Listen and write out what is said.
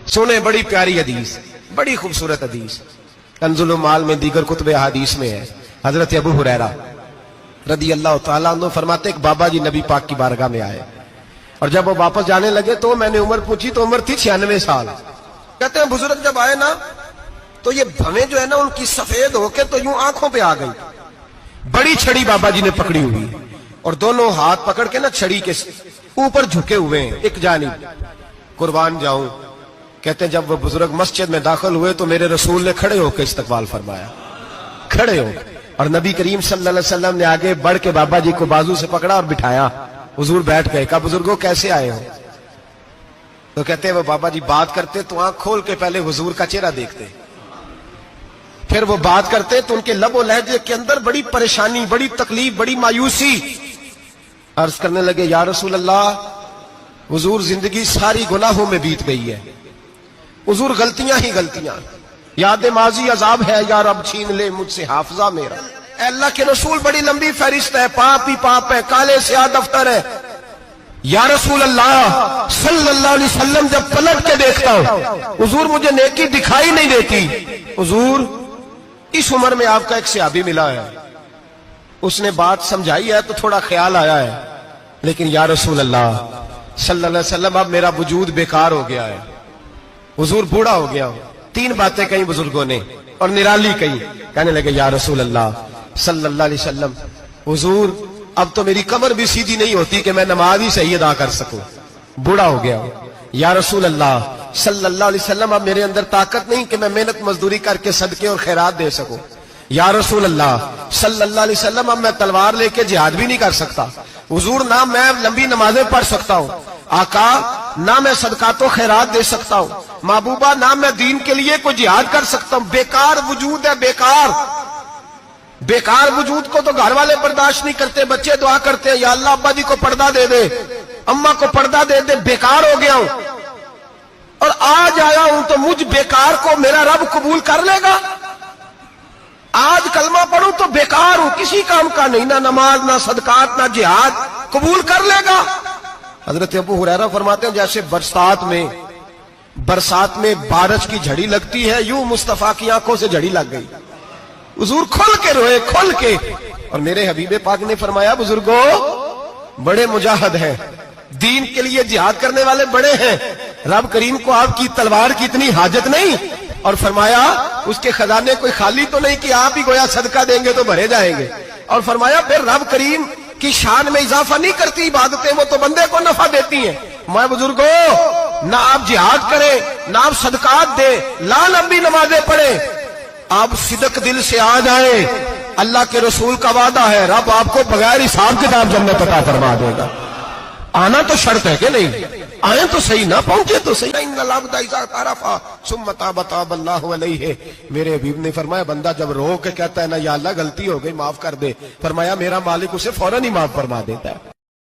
सुने बड़ी प्यारी हदीस, बड़ी खूबसूरत हदीस, कंजुल माल में दीगर कुतुब हदीस में है। हजरत अबू हुरैरा रदी अल्लाह तआला अन्हु फरमाते एक बाबा जी नबी पाक की बारगाह में आए और जब वो वापस जाने लगे तो मैंने उम्र पूछी तो उम्र थी 96 साल। कहते हैं बुजुर्ग जब आए ना तो ये भवें जो है ना उनकी सफेद होके तो यूं आंखों पे आ गई। बड़ी छड़ी बाबा जी ने पकड़ी हुई और दोनों हाथ पकड़ के ना छड़ी के ऊपर झुके हुए हैं एक जानिब। कुर्बान जाऊं, कहते हैं जब वो बुजुर्ग मस्जिद में दाखिल हुए तो मेरे रसूल ने खड़े होकर इस्तकबाल फरमाया, खड़े हो, और नबी करीम सल्लल्लाहु अलैहि वसल्लम ने आगे बढ़ के बाबा जी को बाजू से पकड़ा और बिठाया। हुजूर बैठ गए। कहा बुजुर्गों कैसे आए हो? तो कहते हैं वो बाबा जी बात करते तो आंख खोल के पहले हुजूर का चेहरा देखते, फिर वो बात करते तो उनके लबो लहजे के अंदर बड़ी परेशानी, बड़ी तकलीफ, बड़ी मायूसी। अर्ज करने लगे या रसूल अल्लाह, हुजूर जिंदगी सारी गुनाहों में बीत गई है, हुजूर गलतियां ही गलतियां, याद माजी अजाब है, या रब छीन ले मुझसे हाफजा मेरा। अल्लाह के रसूल बड़ी लंबी फहरिस्त है, पाप ही पाप है, काले स्याह दफ्तर है। या रसूल अल्लाह सल्लल्लाहु अलैहि वसल्लम जब पलट के देखता हूं हुजूर मुझे नेकी दिखाई नहीं देती। हुजूर इस उम्र में आपका एक सहाबी मिला है, उसने बात समझाई है तो थोड़ा ख्याल आया है, लेकिन या रसूल अल्लाह सल्लल्लाहु अलैहि वसल्लम अब मेरा वजूद बेकार हो गया है, हुजूर बूढ़ा हो गया हूं। 3 बातें कही बुजुर्गों ने और निराली कही। कहने लगे या रसूल अल्लाह सल्लल्लाहु अलैहि वसल्लम, हुजूर अब तो मेरी कमर भी सीधी नहीं होती कि मैं नमाज ही सही अदा कर सकूं, बूढ़ा हो गया हूं। या रसूल अल्लाह सल्लल्लाहु अलैहि वसल्लम अब मेरे अंदर ताकत नहीं कि मैं मेहनत मजदूरी करके सदके और खैरात दे सकूं। या रसूल अल्लाह सल्लल्लाहु अलैहि वसल्लम अब मैं तलवार लेके जिहाद भी नहीं कर सकता। हुजूर ना मैं लंबी नमाजें पढ़ सकता हूं, आका ना मैं सदकातो खैरात दे सकता हूं, महबूबा ना मैं दीन के लिए कोई जिहाद कर सकता हूं। बेकार वजूद है, बेकार बेकार वजूद को तो घर वाले बर्दाश्त नहीं करते, बच्चे दुआ करते हैं या अल्लाह अब्बा जी को पर्दा दे दे, अम्मा को पर्दा दे दे, बेकार हो गया हूं और आज आया हूं तो मुझ बेकार को मेरा रब कबूल कर लेगा। आज कलमा पढ़ूं तो बेकार हूं, किसी काम का नहीं, ना नमाज ना सदकात ना जिहाद, कबूल कर लेगा। हजरत अबू हुरैरा फरमाते हैं जैसे बरसात में बारिश की झड़ी लगती है, यूं मुस्तफा की आंखों से झड़ी लग गई। हुजूर खुल के रोए, खुल के। और मेरे हबीबे पाक ने फरमाया बुजुर्गों बड़े मुजाहिद हैं, दीन के लिए जिहाद करने वाले बड़े हैं, रब करीम को आपकी तलवार की इतनी हाजत नहीं। और फरमाया उसके खजाने कोई खाली तो नहीं कि आप ही गोया सदका देंगे तो भरे जाएंगे। और फरमाया फिर रब करीम की शान में इजाफा नहीं करती इबादतें, वो तो बंदे को नफा देती हैं। मैं बुजुर्गों ना आप जिहाद करें ना आप सदकात दे, ला लंबी नमाजें पढ़े, आप सिदक दिल से आ जाए, अल्लाह के रसूल का वादा है रब आपको बगैर हिसाब किताब जन्नत अता फरमा देगा। आना तो शर्त है कि नहीं, आए तो सही ना पहुंचे तो सही। मेरे हबीब ने फरमाया बंदा जब रो के कहता है ना या अल्लाह गलती हो गई माफ कर दे, फरमाया मेरा मालिक उसे फौरन ही माफ फरमा देता है।